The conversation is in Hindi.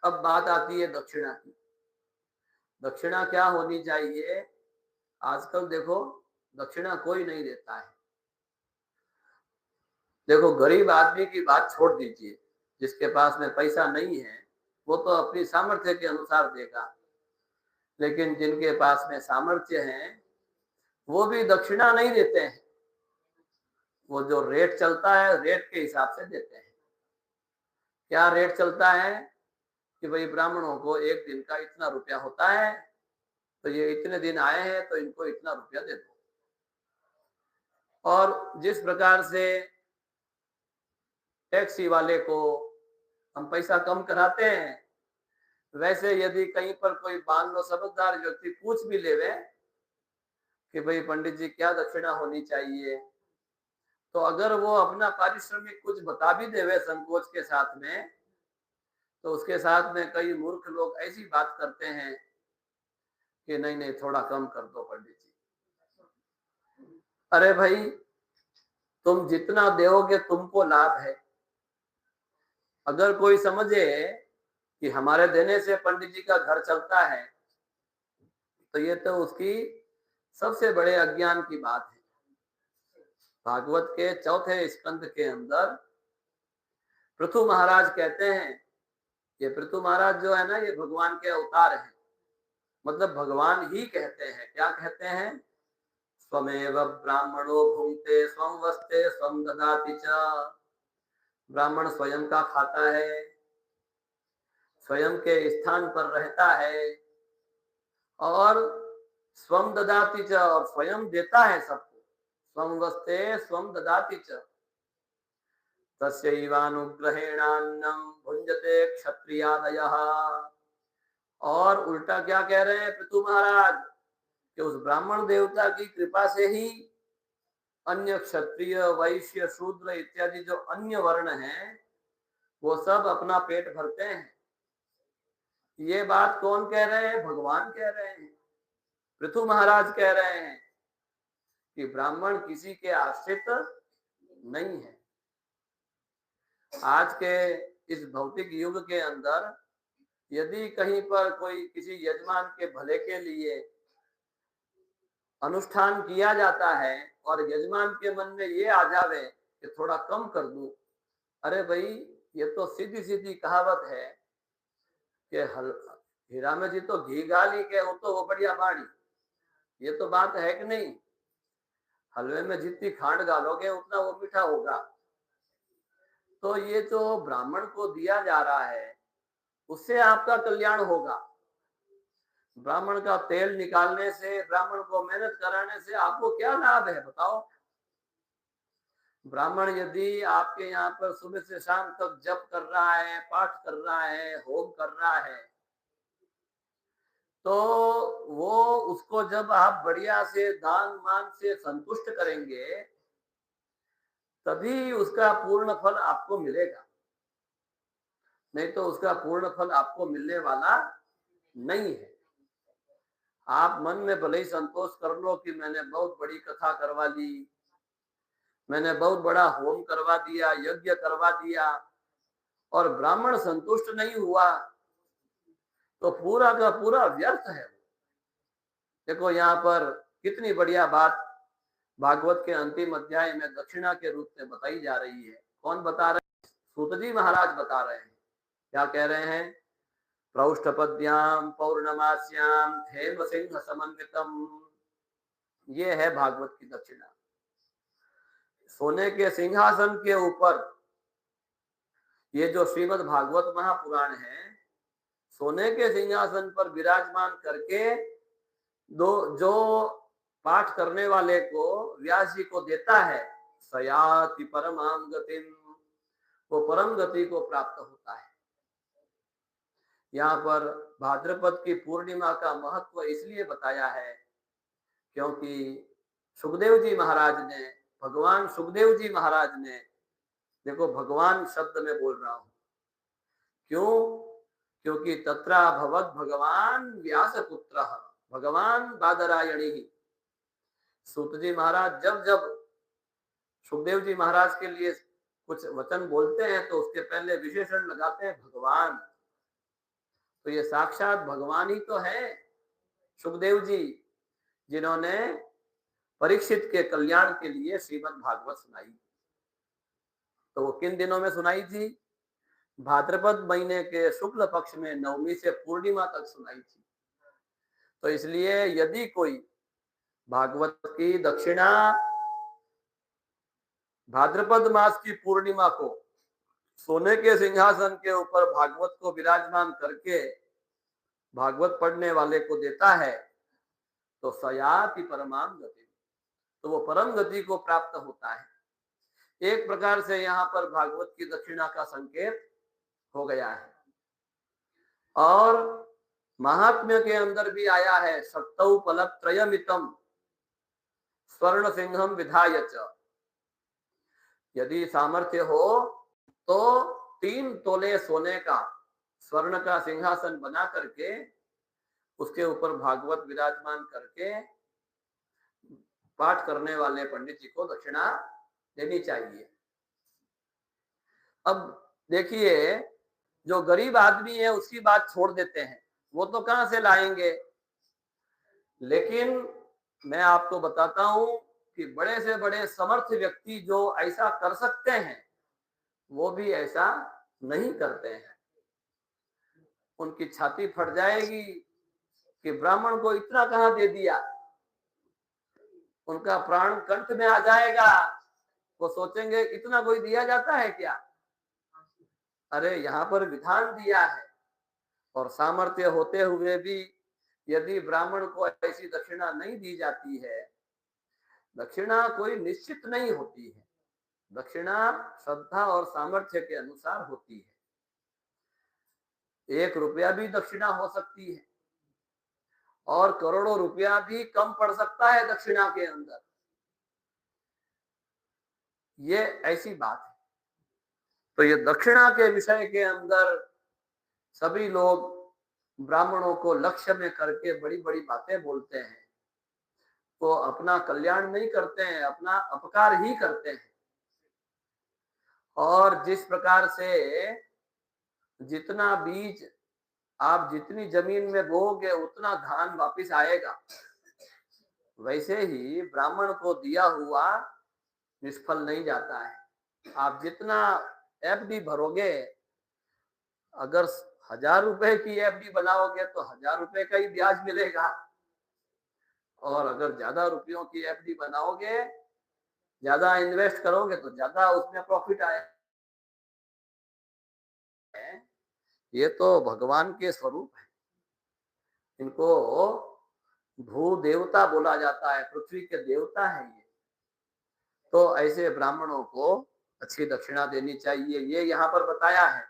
अब बात आती है दक्षिणा की। दक्षिणा क्या होनी चाहिए? आजकल देखो, दक्षिणा कोई नहीं देता है। देखो, गरीब आदमी की बात छोड़ दीजिए, जिसके पास में पैसा नहीं है वो तो अपनी सामर्थ्य के अनुसार देगा, लेकिन जिनके पास में सामर्थ्य है वो भी दक्षिणा नहीं देते हैं। वो जो रेट चलता है, रेट के हिसाब से देते हैं। क्या रेट चलता है कि भाई ब्राह्मणों को एक दिन का इतना रुपया होता है, तो ये इतने दिन आए हैं तो इनको इतना रुपया दे दो। और जिस प्रकार से टैक्सी वाले को हम पैसा कम कराते हैं, वैसे यदि कहीं पर कोई मान लो समझदार व्यक्ति पूछ भी लेवे कि भाई पंडित जी क्या दक्षिणा होनी चाहिए, तो अगर वो अपना पारिश्रमिक कुछ बता भी देवे संकोच के साथ में, तो उसके साथ में कई मूर्ख लोग ऐसी बात करते हैं कि नहीं नहीं थोड़ा कम कर दो पंडित जी। अरे भाई, तुम जितना दोगे तुमको लाभ है। अगर कोई समझे कि हमारे देने से पंडित जी का घर चलता है, तो ये तो उसकी सबसे बड़े अज्ञान की बात है। भागवत के चौथे स्कंद के अंदर पृथु महाराज कहते हैं, ये पृथु महाराज जो है ना, ये भगवान के अवतार हैं। मतलब भगवान ही कहते हैं, क्या कहते हैं? स्वमेव ब्राह्मणो भुंक्ते स्वं वस्ते स्वं ददाति च। ब्राह्मण स्वयं का खाता है, स्वयं के स्थान पर रहता है, और स्वं ददाति च, और स्वयं देता है सबको। स्वं वस्ते स्वं ददाति च। तस्यैवानुग्रहेणान्नं भुंजते क्षत्रियादयः। और उल्टा क्या कह रहे हैं पृथु महाराज, कि उस ब्राह्मण देवता की कृपा से ही अन्य क्षत्रिय वैश्य शूद्र इत्यादि जो अन्य वर्ण हैं वो सब अपना पेट भरते हैं। ये बात कौन कह रहे हैं? भगवान कह रहे हैं। पृथु महाराज कह रहे हैं कि ब्राह्मण किसी के आश्रित नहीं है। आज के इस भौतिक युग के अंदर यदि कहीं पर कोई किसी यजमान के भले के लिए अनुष्ठान किया जाता है और यजमान के मन में ये आ जावे कि थोड़ा कम कर दूं, अरे भाई, ये तो सीधी सीधी कहावत है कि हीरा में जी तो घी गाली के वो तो वो बढ़िया बाड़ी। ये तो बात है कि नहीं? हलवे में जितनी खांड डालोगे उतना वो मीठा होगा। तो ये जो ब्राह्मण को दिया जा रहा है उससे आपका कल्याण होगा। ब्राह्मण का तेल निकालने से, ब्राह्मण को मेहनत कराने से आपको क्या लाभ है बताओ? ब्राह्मण यदि आपके यहाँ पर सुबह से शाम तक जप कर रहा है, पाठ कर रहा है, होम कर रहा है, तो वो उसको जब आप बढ़िया से दान मान से संतुष्ट करेंगे, तभी उसका पूर्ण फल आपको मिलेगा। नहीं तो उसका पूर्ण फल आपको मिलने वाला नहीं है। आप मन में भले ही संतोष कर लो कि मैंने बहुत बड़ी कथा करवा ली, मैंने बहुत बड़ा होम करवा दिया, यज्ञ करवा दिया, और ब्राह्मण संतुष्ट नहीं हुआ, तो पूरा का पूरा व्यर्थ है। देखो यहाँ पर कितनी बढ़िया बात भागवत के अंतिम अध्याय में दक्षिणा के रूप में बताई जा रही है। कौन बता रहे हैं? सूत जी महाराज बता रहे हैं। क्या कह रहे हैं? प्रौष्ठपद्याम पौर्णमास्याम हेम सिंह समन्वितम। ये है भागवत की दक्षिणा। सोने के सिंहासन के ऊपर ये जो श्रीमद् भागवत महापुराण है, सोने के सिंहासन पर विराजमान करके दो जो पाठ करने वाले को व्यास जी को देता है, सयाति परमाम गतिम, वो परम गति को प्राप्त होता है। यहाँ पर भाद्रपद की पूर्णिमा का महत्व इसलिए बताया है क्योंकि सुखदेव जी महाराज ने, भगवान सुखदेव जी महाराज ने, देखो भगवान शब्द में बोल रहा हूं, क्यों? क्योंकि तत्रा भवत भगवान व्यास पुत्र, भगवान बादरायणी। सूत जी महाराज जब जब सुखदेव जी महाराज के लिए कुछ वचन बोलते हैं तो उसके पहले विशेषण लगाते हैं भगवान। तो ये साक्षात भगवान ही तो है सुखदेव जी, जिन्होंने परीक्षित के कल्याण के लिए श्रीमद् भागवत सुनाई। तो वो किन दिनों में सुनाई थी? भाद्रपद महीने के शुक्ल पक्ष में नवमी से पूर्णिमा तक सुनाई थी। तो इसलिए यदि कोई भागवत की दक्षिणा भाद्रपद मास की पूर्णिमा को सोने के सिंहासन के ऊपर भागवत को विराजमान करके भागवत पढ़ने वाले को देता है तो सयाति परमाम गति, तो वो परम गति को प्राप्त होता है। एक प्रकार से यहाँ पर भागवत की दक्षिणा का संकेत हो गया है। और महात्म्य के अंदर भी आया है, सप्तौ फलत्रयमितम स्वर्ण सिंहम विधाय च। यदि सामर्थ्य हो तो 3 तोले सोने का स्वर्ण का सिंहासन बना करके उसके ऊपर भागवत विराजमान करके पाठ करने वाले पंडित जी को दक्षिणा देनी चाहिए। अब देखिए, जो गरीब आदमी है उसकी बात छोड़ देते हैं, वो तो कहां से लाएंगे। लेकिन मैं आपको बताता हूं कि बड़े से बड़े समर्थ व्यक्ति जो ऐसा कर सकते हैं वो भी ऐसा नहीं करते हैं। उनकी छाती फट जाएगी कि ब्राह्मण को इतना कहां दे दिया, उनका प्राण कंठ में आ जाएगा। वो सोचेंगे इतना कोई दिया जाता है क्या? अरे यहाँ पर विधान दिया है, और सामर्थ्य होते हुए भी यदि ब्राह्मण को ऐसी दक्षिणा नहीं दी जाती है, दक्षिणा कोई निश्चित नहीं होती है, दक्षिणा श्रद्धा और सामर्थ्य के अनुसार होती है। 1 रुपया भी दक्षिणा हो सकती है और करोड़ों रुपया भी कम पड़ सकता है दक्षिणा के अंदर। ये ऐसी बात है। तो ये दक्षिणा के विषय के अंदर सभी लोग ब्राह्मणों को लक्ष्य में करके बड़ी बड़ी बातें बोलते हैं, तो अपना कल्याण नहीं करते हैं, अपना अपकार ही करते हैं। और जिस प्रकार से जितना बीज आप जितनी जमीन में बोओगे उतना धान वापिस आएगा, वैसे ही ब्राह्मण को दिया हुआ निष्फल नहीं जाता है। आप जितना एफडी भरोगे, अगर 1000 रुपए की एफडी बनाओगे तो 1000 रुपए का ही ब्याज मिलेगा, और अगर ज्यादा रुपयों की एफडी बनाओगे, ज्यादा इन्वेस्ट करोगे तो ज्यादा उसमें प्रॉफिट आए। ये तो भगवान के स्वरूप है। इनको भू देवता बोला जाता है, पृथ्वी के देवता है ये। तो ऐसे ब्राह्मणों को अच्छी दक्षिणा देनी चाहिए, ये यहाँ पर बताया है।